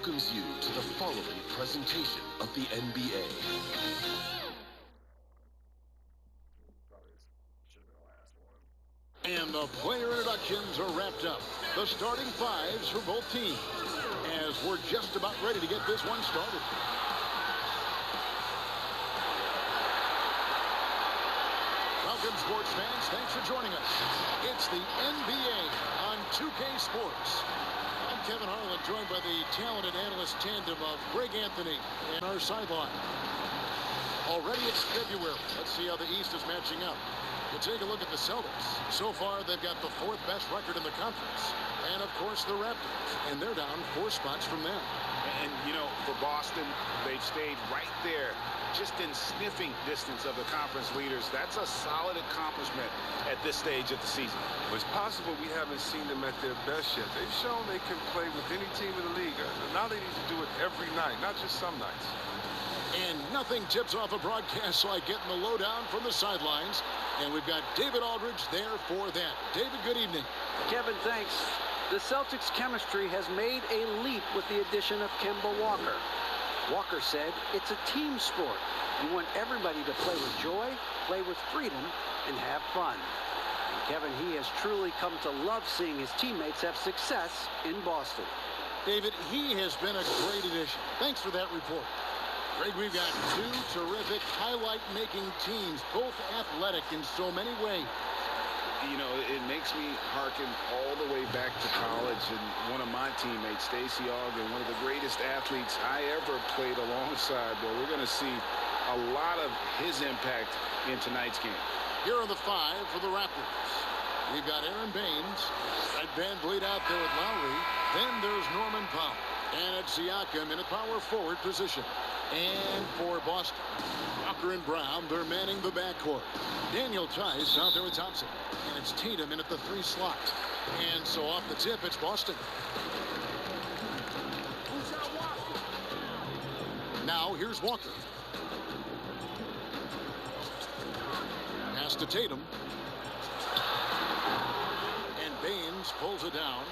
welcomes you to the following presentation of the NBA. And the player introductions are wrapped up. The starting fives for both teams, as we're just about ready to get this one started. Welcome, sports fans. Thanks for joining us. It's the NBA on 2K Sports. I'm Kevin Harlan, joined by the talented analyst tandem of Greg Anthony and our sideline. Already it's February. Let's see how the East is matching up. We'll take a look at the Celtics. So far, they've got the fourth best record in the conference. And, of course, the Raptors. And they're down 4 spots from them. And, you know, for Boston, they've stayed right there, just in sniffing distance of the conference leaders. That's a solid accomplishment at this stage of the season. Well, it's possible we haven't seen them at their best yet. They've shown they can play with any team in the league. Now they need to do it every night, not just some nights. And nothing tips off a broadcast like getting the lowdown from the sidelines. And we've got David Aldridge there for that. David, good evening. Kevin, thanks. The Celtics' chemistry has made a leap with the addition of Kemba Walker. Walker said it's a team sport. You want everybody to play with joy, play with freedom, and have fun. And Kevin, he has truly come to love seeing his teammates have success in Boston. David, he has been a great addition. Thanks for that report. Greg, we've got 2 terrific highlight-making teams, both athletic in so many ways. You know, it makes me hearken all the way back to college, and one of my teammates, Stacey Ogden, one of the greatest athletes I ever played alongside. But we're going to see a lot of his impact in tonight's game. Here are the 5 for the Raptors. We've got Aaron Baines, Fred VanVleet out there with Lowry. Then there's Norman Powell. And it's Siakam in a power forward position. And for Boston, Walker and Brown, they're manning the backcourt. Daniel Tice out there with Thompson. And it's Tatum in at the 3 slot. And so off the tip, it's Boston. Now here's Walker. Pass to Tatum. And Baines pulls it down.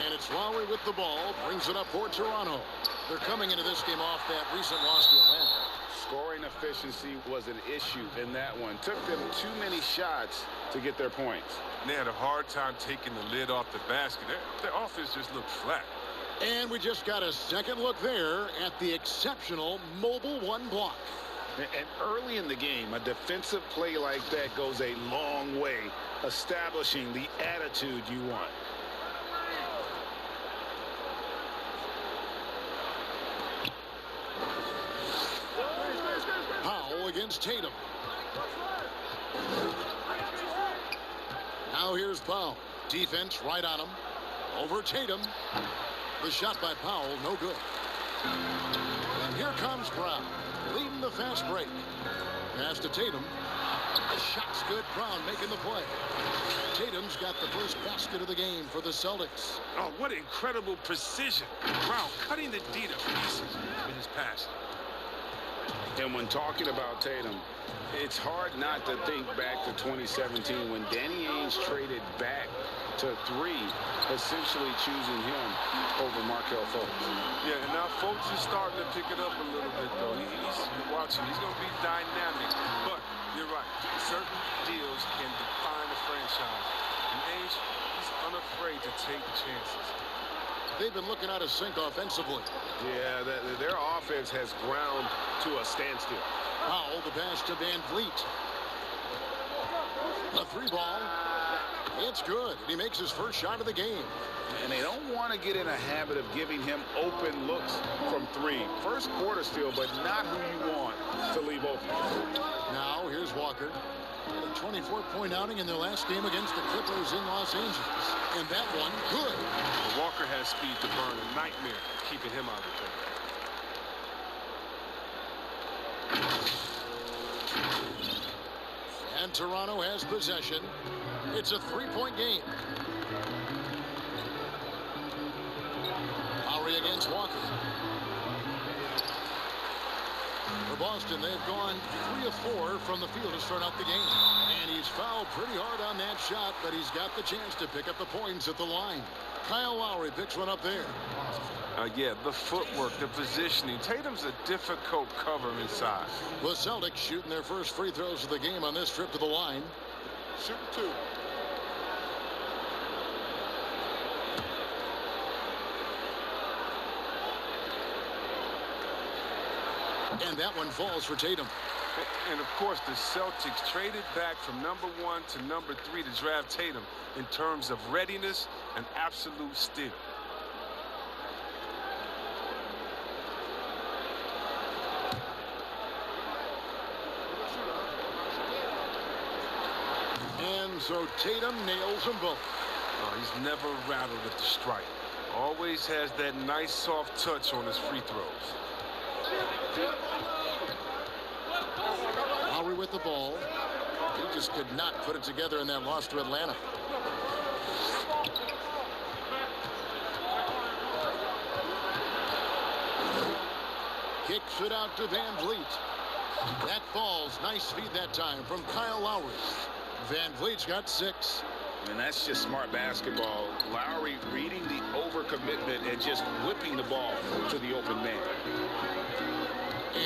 And it's Lowry with the ball, brings it up for Toronto. They're coming into this game off that recent loss to Atlanta. Scoring efficiency was an issue in that one. Took them too many shots to get their points. And they had a hard time taking the lid off the basket. Their offense just looked flat. And we just got a second look there at the exceptional mobile 1 block. And early in the game, a defensive play like that goes a long way, establishing the attitude you want. Powell against Tatum. Now here's Powell. Defense right on him. Over Tatum. The shot by Powell, no good. And here comes Brown, leading the fast break. Pass to Tatum. The shot's good. Brown making the play. Tatum's got the first basket of the game for the Celtics. Oh, what incredible precision. Brown cutting the D to pieces in his pass. And when talking about Tatum, it's hard not to think back to 2017 when Danny Ainge traded back to 3, essentially choosing him over Markelle Fultz. Yeah, and now Fultz is starting to pick it up a little bit, though. You're watching. He's going to be dynamic. But you're right. Certain deals can define a franchise. And Ainge, he's unafraid to take chances. They've been looking out of sync offensively. Yeah, their offense has ground to a standstill. Powell, the pass to VanVleet. The 3 ball. It's good. And he makes his first shot of the game. And they don't want to get in a habit of giving him open looks from 3. First quarter still, but not who you want to leave open. Now here's Walker. A 24-point outing in their last game against the Clippers in Los Angeles. And that one, good. Well, Walker has speed to burn. A nightmare keeping him out of the game. And Toronto has possession. It's a 3-point game. Lowry against Walker. For Boston, they've gone 3 of 4 from the field to start out the game. And he's fouled pretty hard on that shot, but he's got the chance to pick up the points at the line. Kyle Lowry picks one up there. Yeah, the footwork, the positioning. Tatum's a difficult cover inside. The Celtics shooting their first free throws of the game on this trip to the line. Shooting 2. And that one falls for Tatum. And, of course, the Celtics traded back from number 1 to number 3 to draft Tatum in terms of readiness and absolute steal. And so Tatum nails them both. Oh, he's never rattled at the strike. Always has that nice soft touch on his free throws. Lowry with the ball. He just could not put it together in that loss to Atlanta. Kicks it out to Van Vliet. That falls. Nice feed that time from Kyle Lowry. Van Vliet's got 6. And that's just smart basketball. Lowry reading the overcommitment and just whipping the ball to the open man.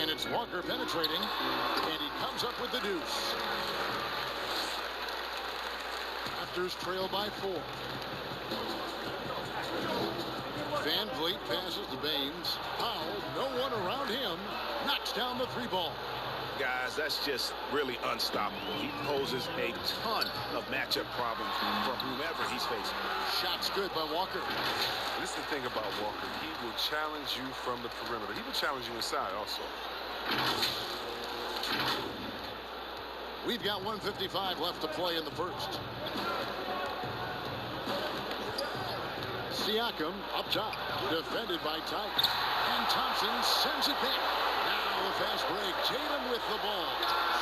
And it's Walker penetrating, and he comes up with the deuce. Raptors trail by 4. Van Vliet passes to Baines. Powell, no one around him, knocks down the 3-ball. Guys, that's just really unstoppable. He poses a ton of matchup problems for whomever he's facing. Shot's good by Walker. This is the thing about Walker. He will challenge you from the perimeter. He will challenge you inside also. We've got 1:55 left to play in the first. Siakam up top, defended by Tice. And Thompson sends it back. Now the fast break. Tatum with the ball.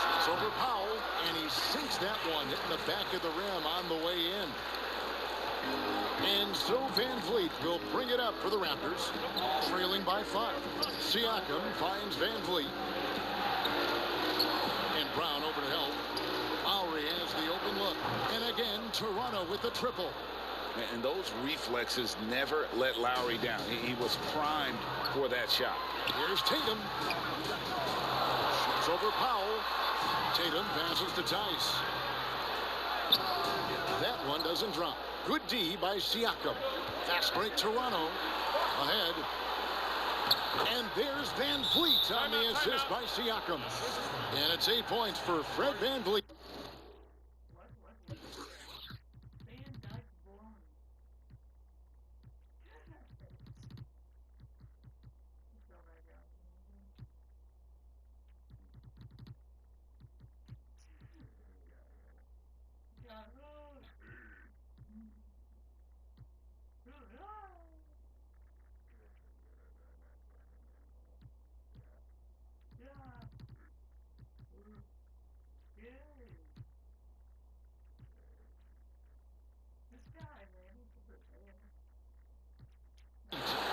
Shoots over Powell, and he sinks that one, hitting the back of the rim on the way in. And so Van Vliet will bring it up for the Raptors, trailing by 5. Siakam finds Van Vliet. And Brown over to help. Lowry has the open look. And again, Toronto with the triple. And those reflexes never let Lowry down. He was primed for that shot. Here's Tatum. Shoots over Powell. Tatum passes to Tice. That one doesn't drop. Good D by Siakam. Fast break Toronto. Ahead. And there's Van Vliet on the assist by Siakam. And it's 8 points for Fred Van Vliet.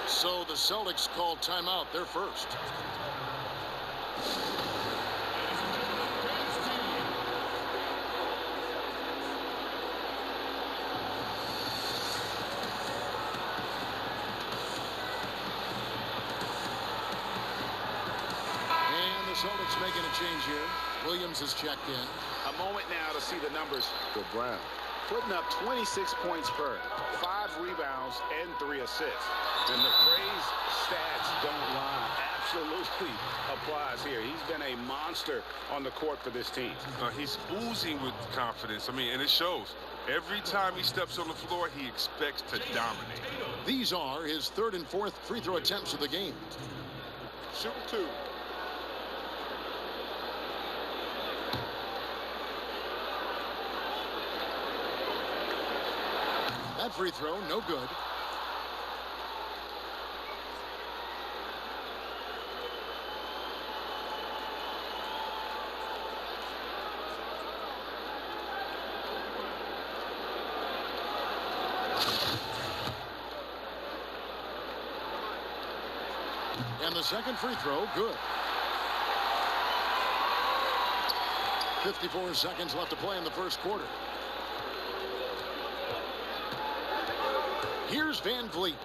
So the Celtics called timeout. They're first. And the Celtics making a change here. Williams is checked in. A moment now to see the numbers for Brown. Putting up 26 points per, 5 rebounds, and 3 assists. And the phrase stats don't lie absolutely applies here. He's been a monster on the court for this team. He's oozing with confidence. I mean, and it shows. Every time he steps on the floor, he expects to dominate. These are his 3rd and 4th free throw attempts of the game. Shooting 2. That free throw, no good. And the second free throw, good. 54 seconds left to play in the first quarter. Here's Van Vliet.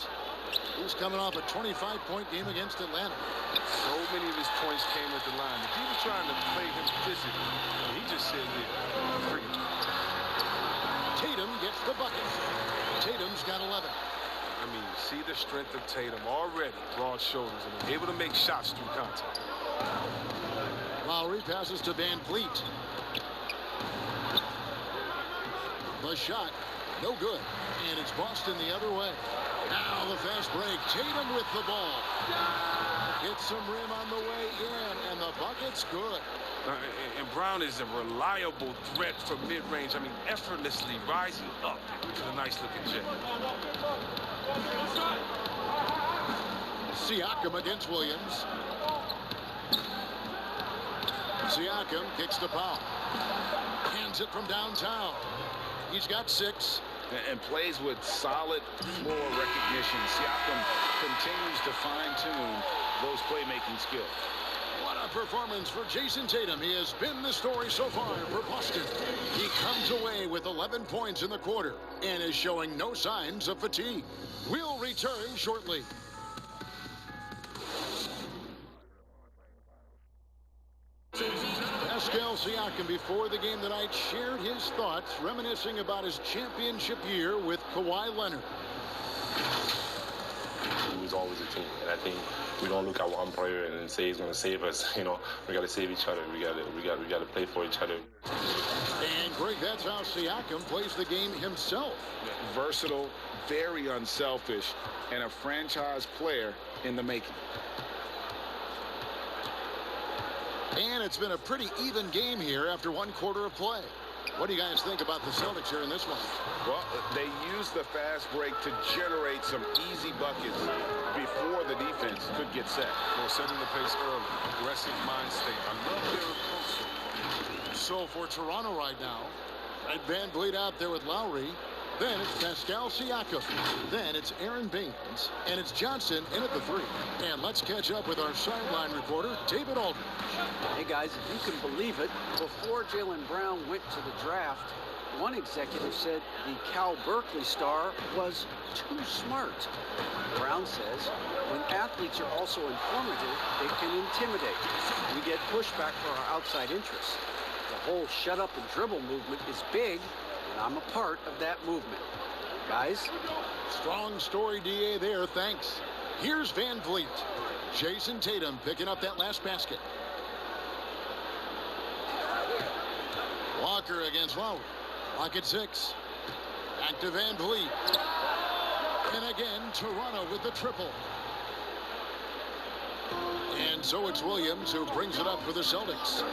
He's coming off a 25-point game against Atlanta. So many of his points came at the line. If he was trying to play him physically, he just said, yeah, free. Tatum gets the bucket. Tatum's got 11. I mean, see the strength of Tatum already. Broad shoulders and able to make shots through contact. Lowry passes to Van Vliet. The shot, no good. And it's Boston the other way. Now the fast break. Tatum with the ball. Hits some rim on the way in, and the bucket's good. And Brown is a reliable threat from mid-range. I mean, effortlessly rising up to a nice-looking jet. Siakam against Williams. Siakam kicks the foul. Hands it from downtown. He's got 6. And plays with solid floor recognition. Siakam continues to fine-tune those playmaking skills. What a performance for Jason Tatum. He has been the story so far for Boston. He comes away with 11 points in the quarter and is showing no signs of fatigue. We'll return shortly. Pascal Siakam before the game tonight shared his thoughts, reminiscing about his championship year with Kawhi Leonard. It was always a team, and I think we don't look at one player and say he's going to save us. You know, we got to save each other. We got to play for each other. And Greg, that's how Siakam plays the game himself. Versatile, very unselfish, and a franchise player in the making. And it's been a pretty even game here after one quarter of play. What do you guys think about the Celtics here in this one? Well, they used the fast break to generate some easy buckets before the defense could get set. Well, setting the pace early. Aggressive mind state. I love their approach. So for Toronto right now, Ed Van Vliet out there with Lowry. Then it's Pascal Siakam. Then it's Aaron Baines. And it's Johnson in at the 3. And let's catch up with our sideline reporter, David Aldridge. Hey, guys, if you can believe it, before Jaylen Brown went to the draft, one executive said the Cal Berkeley star was too smart. Brown says, when athletes are also informative, it can intimidate. We get pushback for our outside interests. The whole shut up and dribble movement is big, and I'm a part of that movement. Guys? Strong story, DA, there. Thanks. Here's Van Vliet. Jason Tatum picking up that last basket. Walker against Lowry. Lock at 6. Back to Van Vliet. And again, Toronto with the triple. And so it's Williams who brings it up for the Celtics.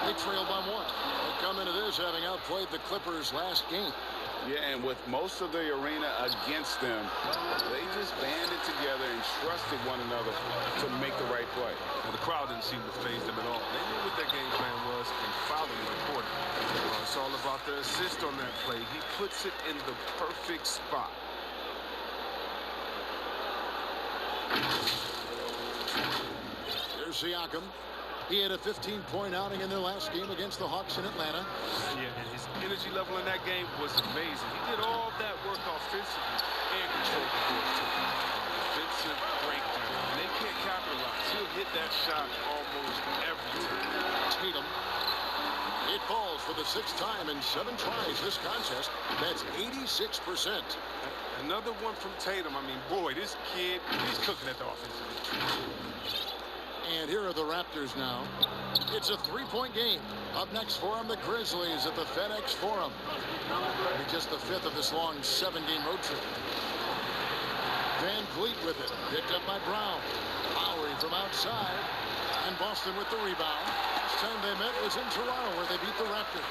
They trail by 1. They come into this having outplayed the Clippers last game. Yeah, and with most of the arena against them, they just banded together and trusted one another to make the right play. Well, the crowd didn't seem to faze them at all. They knew what their game plan was and followed it accordingly. It's all about the assist on that play. He puts it in the perfect spot. There's Siakam. He had a 15-point outing in their last game against the Hawks in Atlanta. Yeah, and his energy level in that game was amazing. He did all that work offensively and controlled the board too. Defensive breakdown. And they can't capitalize. He'll hit that shot almost every time. Tatum. It falls for the 6th time in 7 tries this contest. That's 86%. Another one from Tatum. I mean, boy, this kid, he's cooking at the offensive end. And here are the Raptors now. It's a 3-point game. Up next for them, the Grizzlies at the FedEx Forum. Maybe just the 5th of this long 7-game road trip. Van Vliet with it. Picked up by Brown. Lowry from outside. And Boston with the rebound. Last time they met was in Toronto where they beat the Raptors.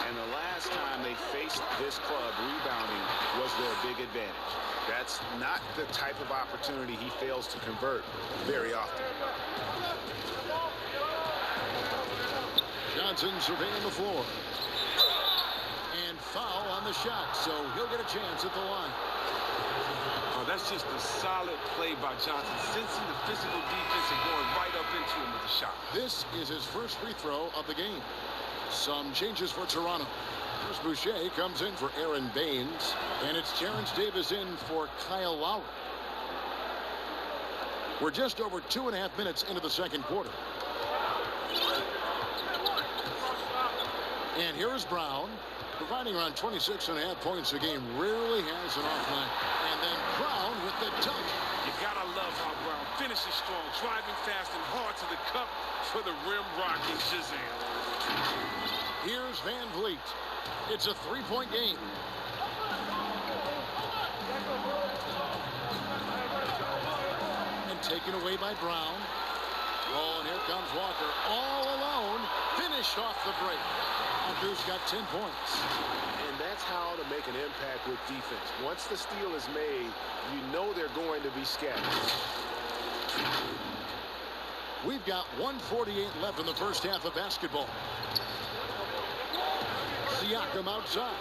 And the last time they faced this club, rebounding was their big advantage. That's not the type of opportunity he fails to convert very often. Johnson surveying the floor. And foul on the shot, so he'll get a chance at the line. Oh, that's just a solid play by Johnson, sensing the physical defense and going right up into him with the shot. This is his first free throw of the game. Some changes for Toronto. Chris Boucher comes in for Aaron Baines. And it's Terrence Davis in for Kyle Lowry. We're just over 2.5 minutes into the second quarter. And here is Brown, providing around 26.5 points a game. Rarely has an off night. And then Brown with the dunk. You gotta love how Brown finishes strong, driving fast and hard to the cup for the rim rocking Shazam. Here's Van Vliet. It's a 3-point game. And taken away by Brown. Oh, and here comes Walker all alone. Finished off the break. Walker's got 10 points. And that's how to make an impact with defense. Once the steal is made, you know they're going to be scattered. We've got 1:48 left in the first half of basketball. Siakam outside.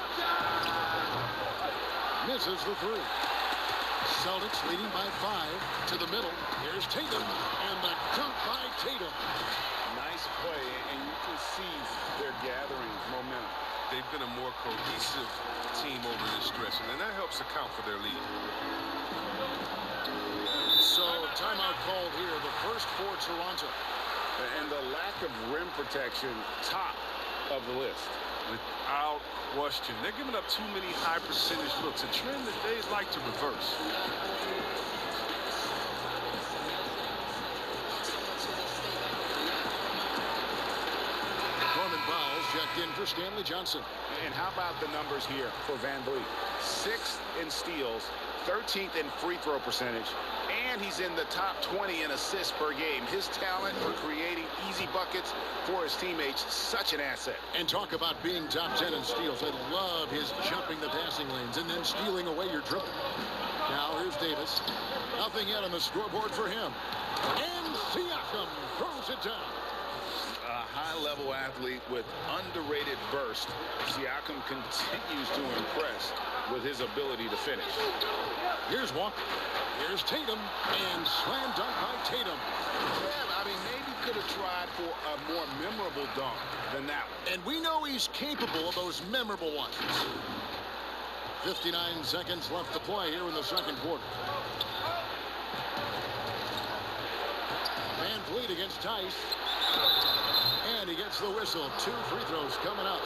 Misses the three. Celtics leading by 5 to the middle. Here's Tatum, and the dunk by Tatum. Nice play, and you can see they're gathering momentum. They've been a more cohesive team over this stretch, and that helps account for their lead. So, timeout called here, the first for Toronto. And the lack of rim protection, top of the list. Without question. They're giving up too many high percentage looks, a trend that they'd like to reverse. Norman Powell's checked in for Stanley Johnson. And how about the numbers here for Van Vliet? 6th in steals, 13th in free throw percentage, and he's in the top 20 in assists per game. His talent for creating easy buckets for his teammates, such an asset. And talk about being top 10 in steals. I love his jumping the passing lanes and then stealing away your dribble. Now here's Davis. Nothing yet on the scoreboard for him. And Siakam throws it down. A high-level athlete with underrated burst. Siakam continues to impress with his ability to finish. Here's Walker. Here's Tatum. And slam dunk by Tatum. Yeah, I mean, maybe could have tried for a more memorable dunk than that one. And we know he's capable of those memorable ones. 59 seconds left to play here in the second quarter. Van Vliet against Tice. And he gets the whistle. 2 free throws coming up.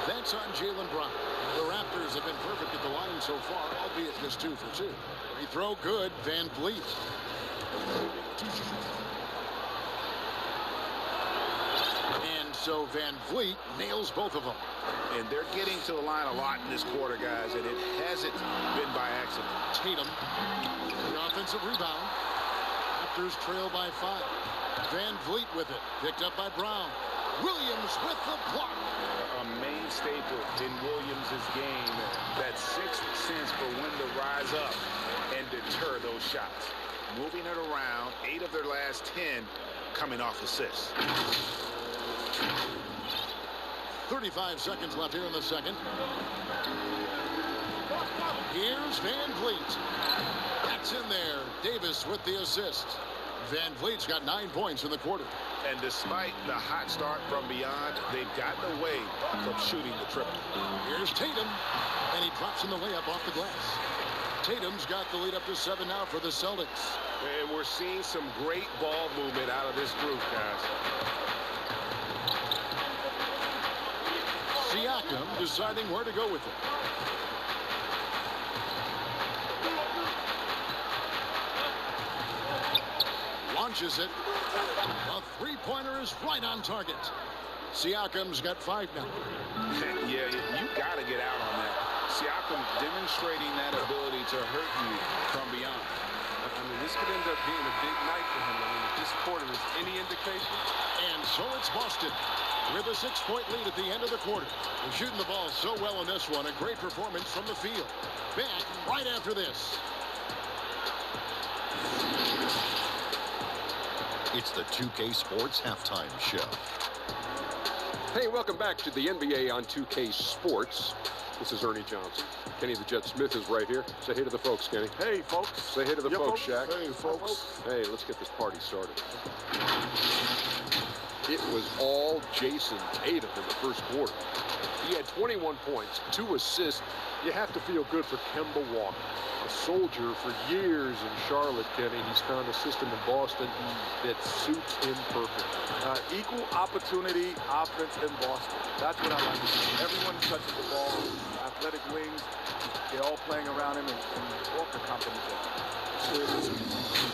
That's on Jaylen Brown. The Raptors have been perfect at the line so far, albeit just 2 for 2. Free throw good. Van Vliet. And so Van Vliet nails both of them. And they're getting to the line a lot in this quarter, guys, and it hasn't been by accident. Tatum, the offensive rebound. Raptors trail by 5. Van Vliet with it, picked up by Brown. Williams with the block. A main staple in Williams' game, that 6th sense for when to rise up and deter those shots. Moving it around, 8 of their last 10 coming off assists. 35 seconds left here in the second. Here's Van Vliet. That's in there. Davis with the assist. Van Vliet's got 9 points in the quarter. And despite the hot start from beyond, they've gotten away from shooting the triple. Here's Tatum, and he drops in the layup off the glass. Tatum's got the lead up to 7 now for the Celtics. And we're seeing some great ball movement out of this group, guys. Siakam deciding where to go with it. Launches it. A three-pointer is right on target. Siakam's got 5 now. Yeah, you got to get out on that. Siakam demonstrating that ability to hurt you from beyond. I mean, this could end up being a big night for him. I mean, if this quarter is any indication. And so it's Boston with a 6-point lead at the end of the quarter. They're shooting the ball so well in this one. A great performance from the field. Back right after this. It's the 2K Sports Halftime Show. Hey, welcome back to the NBA on 2K Sports. This is Ernie Johnson. Kenny the Jet Smith is right here. Say hey to the folks, Kenny. Hey, folks. Say hey to the folks, Shaq. Hey, folks. Hey, let's get this party started. It was all Jason Tatum in the first quarter. He had 21 points, 2 assists. You have to feel good for Kemba Walker. A soldier for years in Charlotte, Kenny. He's found a system in Boston that suits him perfectly. Equal opportunity offense in Boston. That's what I like to see. Everyone touches the ball. Athletic wings. They're all playing around him, and Walker compliments him. He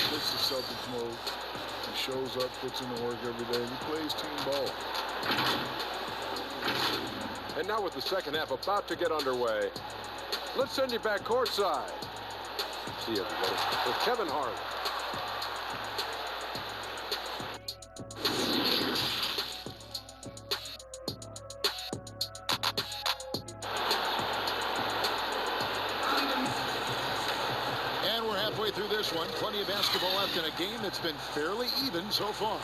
fits the Celtics mode. He shows up, puts in the work every day. He plays team ball. And now with the second half about to get underway, let's send you back courtside. See you, everybody, with Kevin Harlan. And we're halfway through this one. Plenty of basketball left in a game that's been fairly even so far.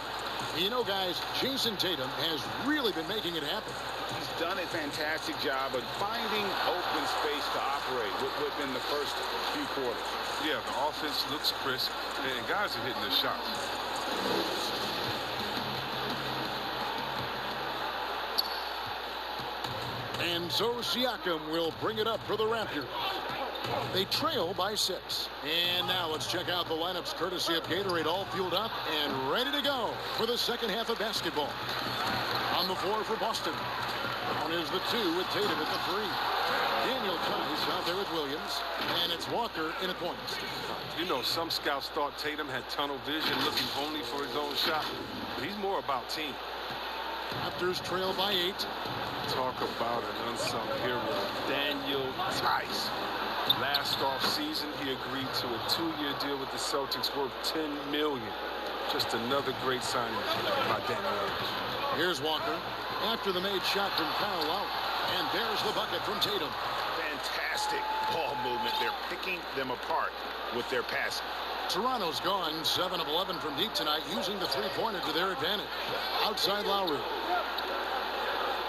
You know, guys, Jason Tatum has really been making it happen. He's done a fantastic job of finding open space to operate within the first few quarters. Yeah, the offense looks crisp, and guys are hitting their shots. And so Siakam will bring it up for the Raptors. They trail by 6. And now let's check out the lineups courtesy of Gatorade, all fueled up and ready to go for the second half of basketball. On the floor for Boston. Down is the 2 with Tatum at the 3. Daniel Tice out there with Williams. And it's Walker in at point. You know, some scouts thought Tatum had tunnel vision, looking only for his own shot. But he's more about team. Raptors trail by 8. Talk about an unsung hero, Daniel Tice. Last offseason, he agreed to a 2-year deal with the Celtics worth $10 million. Just another great signing by Daniel. Here's Walker after the made shot from Kyle Lowry. And there's the bucket from Tatum. Fantastic ball movement. They're picking them apart with their passing. Toronto's gone 7 of 11 from deep tonight, using the three-pointer to their advantage. Outside Lowry.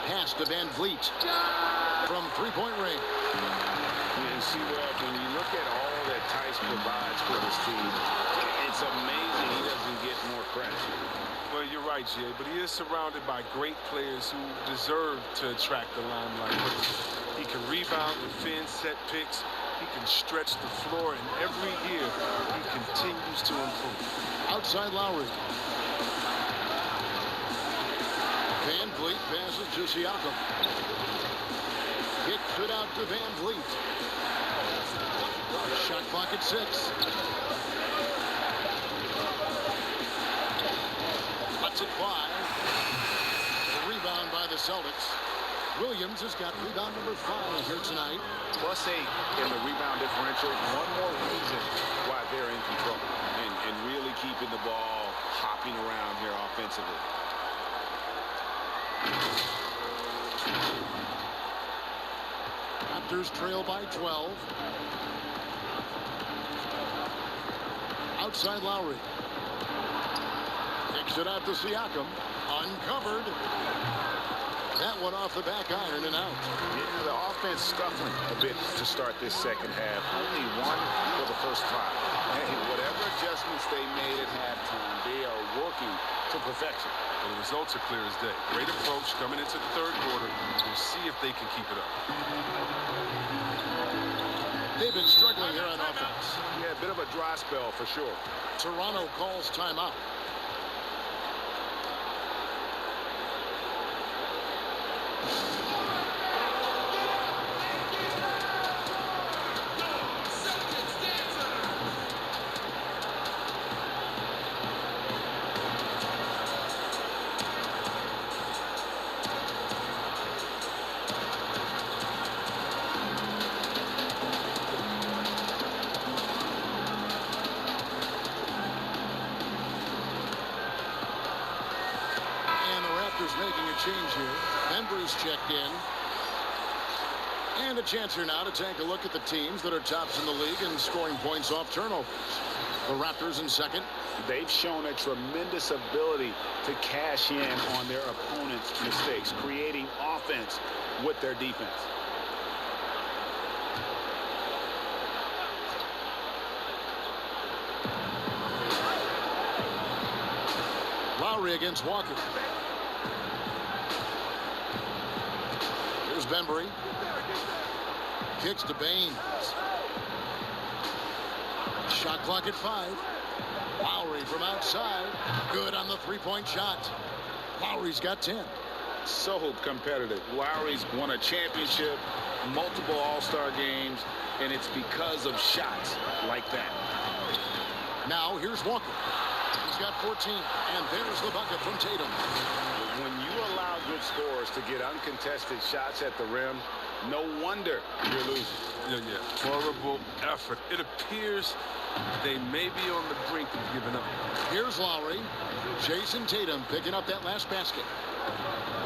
Pass to Van Vliet from three-point range. You see, Rob, when you look at all that Tice provides for this team, it's amazing he doesn't get more credit. Well, you're right, Jay, but he is surrounded by great players who deserve to attract the limelight. He can rebound, defend, set picks. He can stretch the floor, and every year he continues to improve. Outside Lowry. Van Vliet passes to Siakam. Kicks it out to Van Vliet. Shot clock at 6. Lets it fly. Rebound by the Celtics. Williams has got rebound number 5 here tonight. +8 in the rebound differential. One more reason why they're in control and really keeping the ball hopping around here offensively. Raptors trail by 12. Outside Lowry. Kicks it out to Siakam. Uncovered. That one off the back iron and out. Yeah, the offense scuffling a bit to start this second half. Only 1 for the first 5. Hey, whatever adjustments they made at halftime, they are working to perfection. Well, the results are clear as day. Great approach coming into the third quarter. We'll see if they can keep it up. They've been struggling here on offense. Yeah, a bit of a dry spell for sure. Toronto calls timeout. Making a change here. Embry's checked in. And a chance here now to take a look at the teams that are tops in the league in scoring points off turnovers. The Raptors in second. They've shown a tremendous ability to cash in on their opponent's mistakes, creating offense with their defense. Lowry against Walker. Bembry. Kicks to Baines. Shot clock at 5. Lowry from outside. Good on the three-point shot. Lowry's got 10. So competitive. Lowry's won a championship, multiple All-Star games, and it's because of shots like that. Now here's Walker. He's got 14, and there's the bucket from Tatum. When you allow good scorers to get uncontested shots at the rim, no wonder you're losing. Yeah. Horrible effort. It appears they may be on the brink of giving up. Here's Lowry. Jason Tatum picking up that last basket.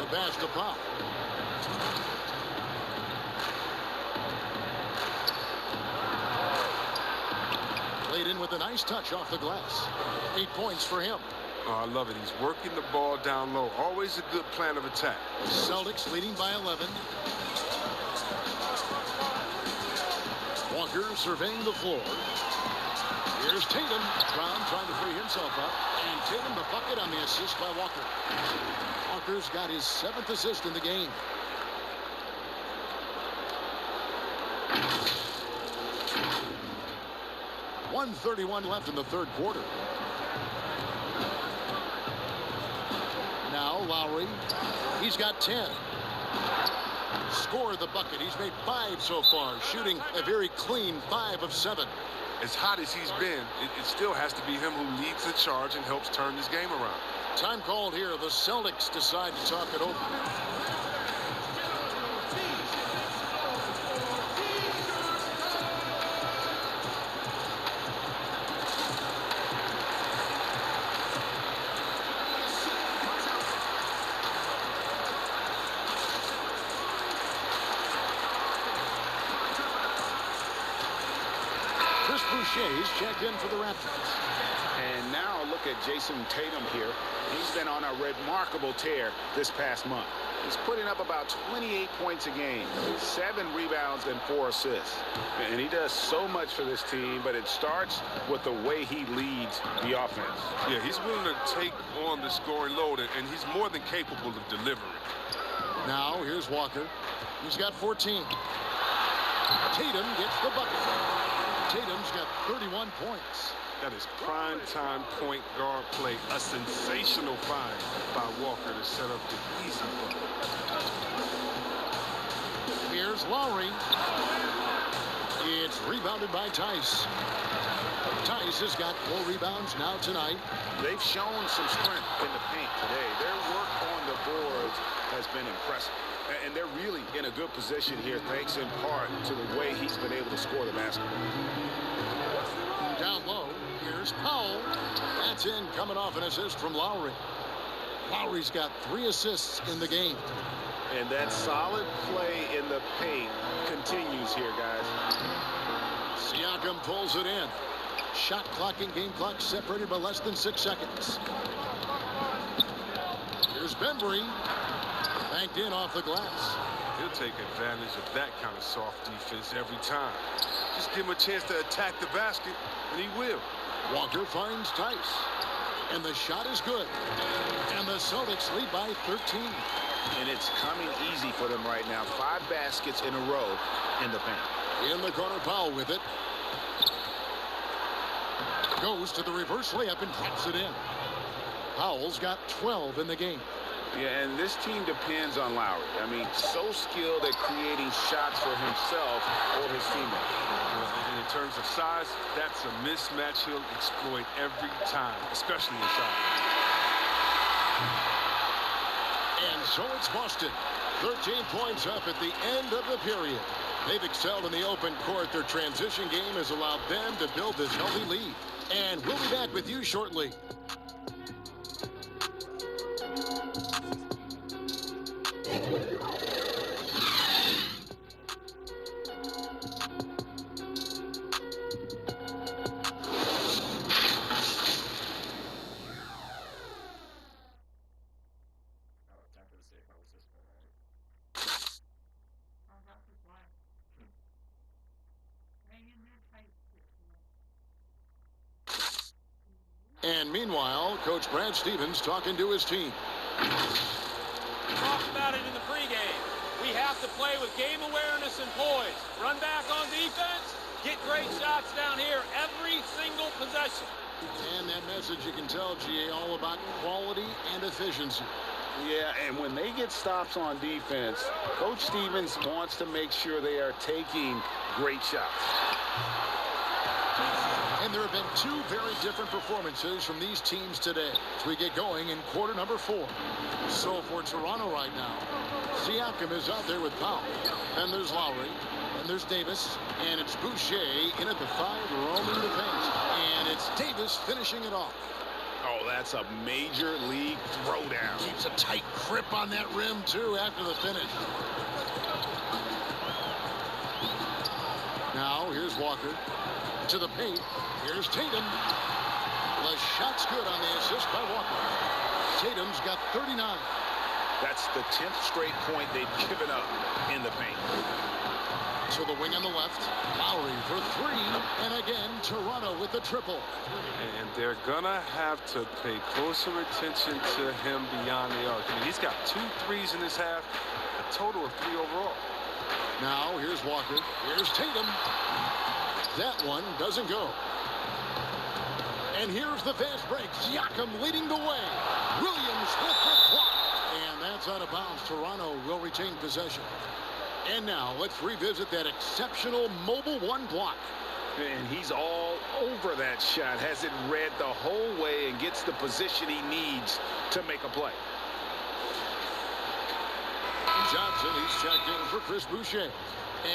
The pass to Pop. Laid in with a nice touch off the glass. 8 points for him. Oh, I love it. He's working the ball down low. Always a good plan of attack. Celtics leading by 11. Walker surveying the floor. Here's Tatum. Brown trying to free himself up. And Tatum the bucket on the assist by Walker. Walker's got his 7th assist in the game. .131 left in the third quarter. Now Lowry. He's got 10. Scored the bucket. He's made 5 so far, shooting a very clean 5 of 7. As hot as he's been, it still has to be him who leads the charge and helps turn this game around. Time called here. The Celtics decide to talk it over. Boucher's checked in for the Raptors. And now look at Jason Tatum here. He's been on a remarkable tear this past month. He's putting up about 28 points a game, 7 rebounds and 4 assists. And he does so much for this team, but it starts with the way he leads the offense. Yeah, he's willing to take on the scoring load, and he's more than capable of delivering. Now here's Walker. He's got 14. Tatum gets the bucket. Tatum's got 31 points. That is prime-time point guard play. A sensational find by Walker to set up the easy bucket. Here's Lowry. It's rebounded by Tice. Tice has got 4 rebounds now tonight. They've shown some strength in the paint today. Their work on the boards has been impressive. And they're really in a good position here, thanks in part to the way he's been able to score the basketball. Down low, here's Powell. That's in, coming off an assist from Lowry. Lowry's got 3 assists in the game. And that solid play in the paint continues here, guys. Siakam pulls it in. Shot clock and game clock separated by less than 6 seconds. Here's Bembry. Banked in off the glass. He'll take advantage of that kind of soft defense every time. Just give him a chance to attack the basket, and he will. Walker finds Tice. And the shot is good. And the Celtics lead by 13. And it's coming easy for them right now. 5 baskets in a row in the paint. In the corner, Powell with it. Goes to the reverse layup and drops it in. Powell's got 12 in the game. Yeah, and this team depends on Lowry. I mean, so skilled at creating shots for himself or his teammates. And in terms of size, that's a mismatch he'll exploit every time, especially inside. And so it's Boston. 13 points up at the end of the period. They've excelled in the open court. Their transition game has allowed them to build this healthy lead. And we'll be back with you shortly. And meanwhile, Coach Brad Stevens talking to his team. We talked about it in the pregame. We have have to play with game awareness and poise. Run back on defense, get great shots down here every single possession. And that message, you can tell, GA, all about quality and efficiency. Yeah, and when they get stops on defense, Coach Stevens wants to make sure they are taking great shots. And there have been two very different performances from these teams today as we get going in quarter number 4. So for Toronto right now, Siakam is out there with Powell. And there's Lowry. And there's Davis. And it's Boucher in at the 5, roaming the paint. And it's Davis finishing it off. Oh, that's a major league throwdown. Keeps a tight grip on that rim, too, after the finish. Now, here's Walker. To the paint. Here's Tatum. The shot's good on the assist by Walker. Tatum's got 39. That's the 10th straight point they've given up in the paint. To the wing on the left. Lowry for 3. And again, Toronto with the triple. And they're going to have to pay closer attention to him beyond the arc. I mean, he's got 2 threes in this half, a total of 3 overall. Now, here's Walker. Here's Tatum. That one doesn't go. And here's the fast break. Siakam leading the way. Williams with the block. And that's out of bounds. Toronto will retain possession. And now let's revisit that exceptional mobile 1 block. And he's all over that shot. Has it read the whole way and gets the position he needs to make a play. Johnson, he's checked in for Chris Boucher.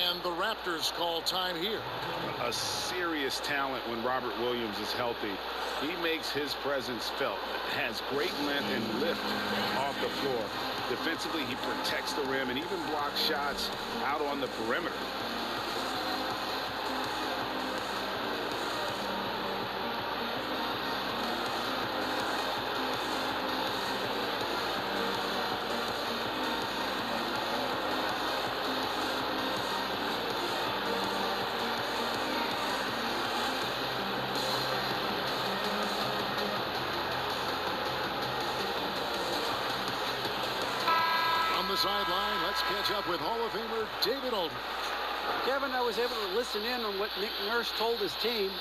And the Raptors call time here. A serious talent when Robert Williams is healthy. He makes his presence felt. Has great length and lift off the floor. Defensively, he protects the rim and even blocks shots out on the perimeter. Sideline, let's catch up with Hall of Famer David Aldridge. Kevin, I was able to listen in on what Nick Nurse told his team.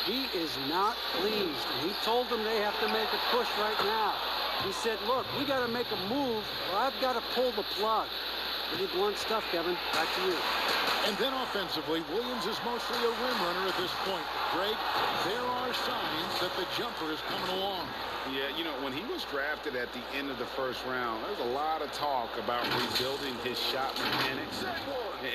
He is not pleased. He told them they have to make a push right now. He said, look, we got to make a move, or I've got to pull the plug. Pretty blunt stuff, Kevin. Back to you. And then offensively, Williams is mostly a rim runner at this point. Greg, there are signs that the jumper is coming along. Yeah, you know, when he was drafted at the end of the first round, there was a lot of talk about rebuilding his shot mechanics.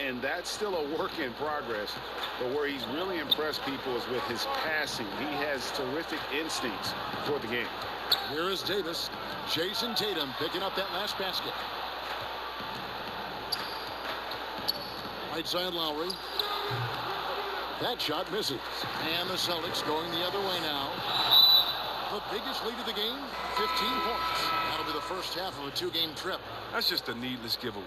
And that's still a work in progress. But where he's really impressed people is with his passing. He has terrific instincts for the game. Here is Davis. Jason Tatum picking up that last basket. Right side Lowry. That shot misses. And the Celtics going the other way now. The biggest lead of the game, 15 points. That'll be the first half of a 2-game trip. That's just a needless giveaway.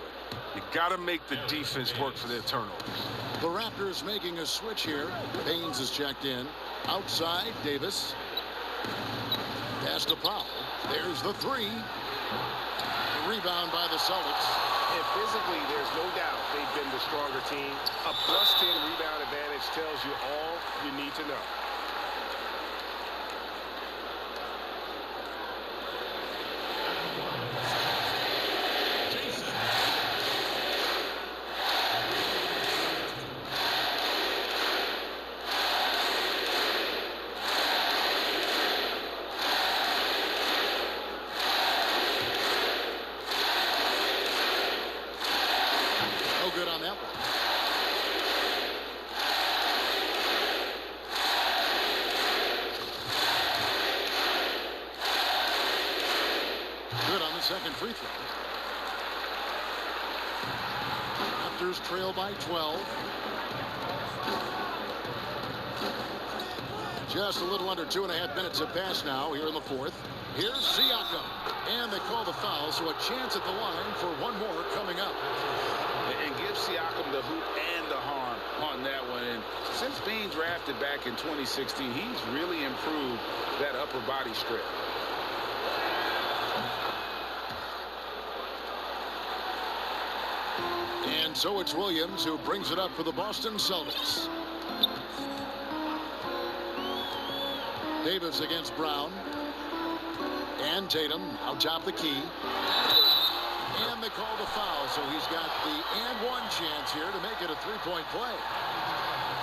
You got to make the defense work for their turnovers. The Raptors making a switch here. Baines is checked in. Outside, Davis. Pass to Powell. There's the 3. The rebound by the Celtics. And physically, there's no doubt they've been the stronger team. A +10 rebound advantage tells you all you need to know. Good on that one. Good on the second free throw. Raptors trail by 12. Just a little under 2.5 minutes have passed now here in the fourth. Here's Siakam. And they call the foul, so a chance at the line for one more coming up. And give Siakam the hoop and the harm on that one. And since being drafted back in 2016, he's really improved that upper body strip. so it's Williams who brings it up for the Boston Celtics. Davis against Brown. And Tatum out top the key. And they call the foul, so he's got the and one chance here to make it a three-point play.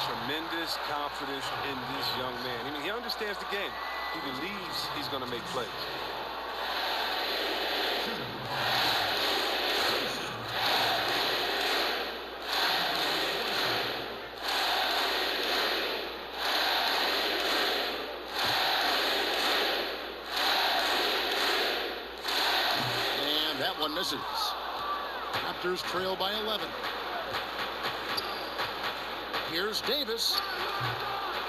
Tremendous confidence in this young man. I mean, he understands the game. He believes he's going to make plays. And that one misses. Raptors trail by 11. Here's Davis.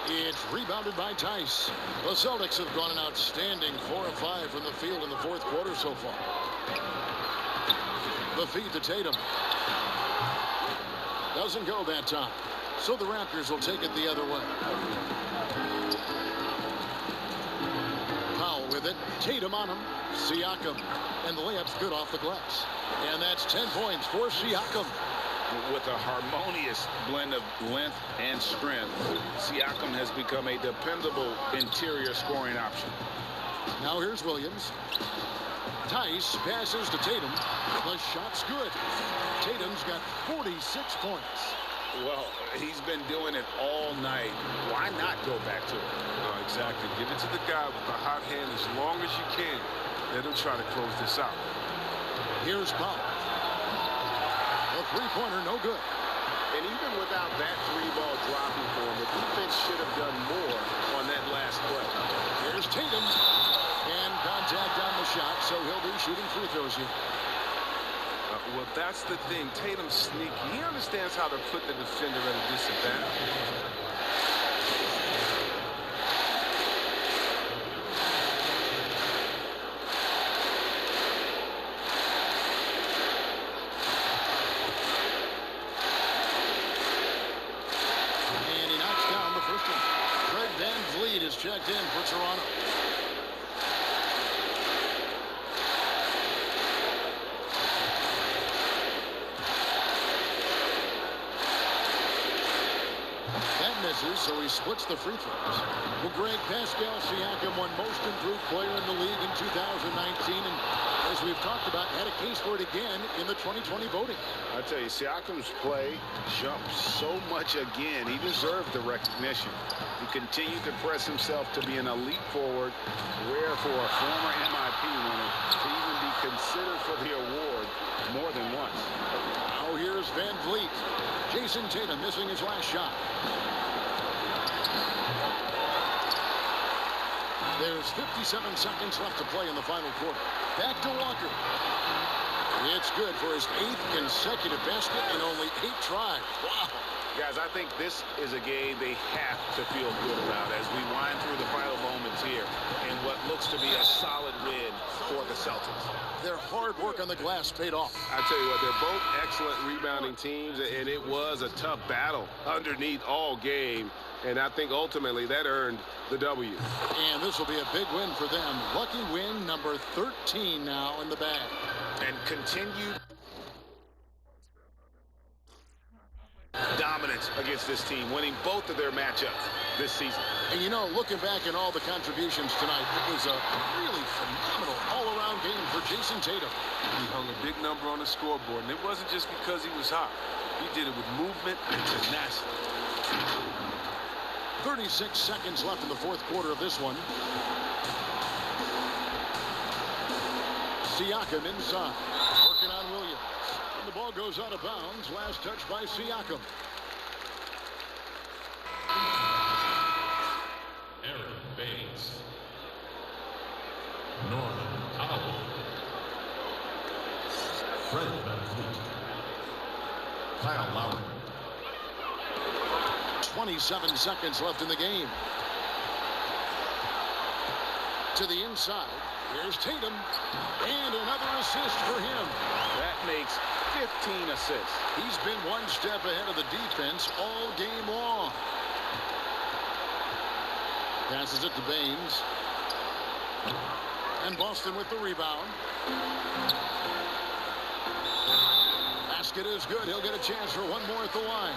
It's rebounded by Tice. The Celtics have gone an outstanding 4 of 5 from the field in the fourth quarter so far. The feed to Tatum. Doesn't go that time. So the Raptors will take it the other way. Powell with it. Tatum on him. Siakam. And the layup's good off the glass. And that's 10 points for Siakam. With a harmonious blend of length and strength, Siakam has become a dependable interior scoring option. Now here's Williams. Tice passes to Tatum. The shot's good. Tatum's got 46 points. Well, he's been doing it all night. Why not go back to it? No, exactly. Give it to the guy with the hot hand as long as you can. Let him try to close this out. Here's Powell. The three-pointer, no good. And even without that three-ball dropping for him, the defense should have done more on that last play. Here's Tatum. And contact on the shot, so he'll be shooting free throws here. Well, that's the thing. Tatum's sneaky. He understands how to put the defender at a disadvantage. Is checked in for Toronto. That misses, so he splits the free throws. Well, Greg, Pascal Siakam won Most Improved Player in the league in 2019, and as we've talked about, had a case for it again in the 2020 voting. I tell you, Siakam's play jumped so much again. He deserved the recognition. He continued to press himself to be an elite forward, rare for a former MIP winner to even be considered for the award more than once. Now here's Van Vliet. Jason Tatum missing his last shot. There's 57 seconds left to play in the final quarter. Back to Walker. It's good for his 8th consecutive basket in only 8 tries. Wow. Guys, I think this is a game they have to feel good about as we wind through the final moments here in what looks to be a solid win for the Celtics. Their hard work on the glass paid off. I tell you what, they're both excellent rebounding teams, and it was a tough battle underneath all game. And I think ultimately that earned the W. And this will be a big win for them. Lucky win number 13 now in the bag. And continued dominance against this team, winning both of their matchups this season. And you know, looking back at all the contributions tonight, it was a really phenomenal all-around game for Jason Tatum. He hung a big number on the scoreboard, and it wasn't just because he was hot. He did it with movement and tenacity. 36 seconds left in the fourth quarter of this one. Siakam inside, working on Williams. And the ball goes out of bounds. Last touch by Siakam. Aaron Baines. Norman Powell. Fred VanVleet. Kyle Lowry. 27 seconds left in the game. To the inside. Here's Tatum. And another assist for him. That makes 15 assists. He's been one step ahead of the defense all game long. Passes it to Baines. And Boston with the rebound. basket is good. He'll get a chance for one more at the line.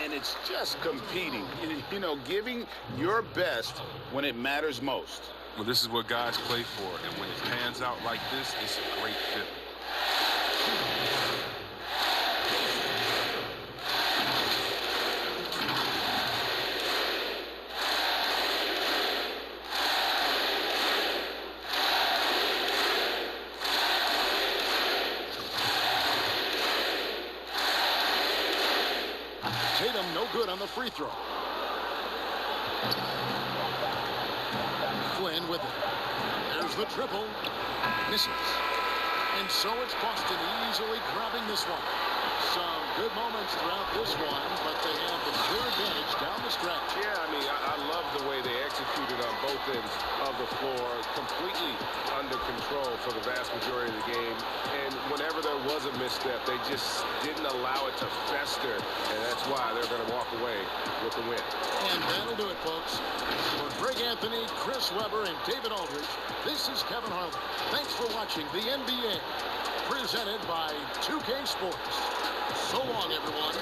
And it's just competing, you know, giving your best when it matters most. Well, this is what guys play for, and when it pans out like this, it's a great fit. Tatum no good on the free throw. Flynn with it. There's the triple. Misses. And so it's Boston easily grabbing this one. Some good moments throughout this one, but they have the clear advantage down the stretch. Yeah, I mean, I love the way they executed on both ends of the floor, completely under control for the vast majority of the game. And whenever there was a misstep, they just didn't allow it to fester, and that's why they're going to walk away with the win. And that'll do it, folks. For Greg Anthony, Chris Webber, and David Aldridge, this is Kevin Harlan. Thanks for watching the NBA, presented by 2K Sports. So long, everyone.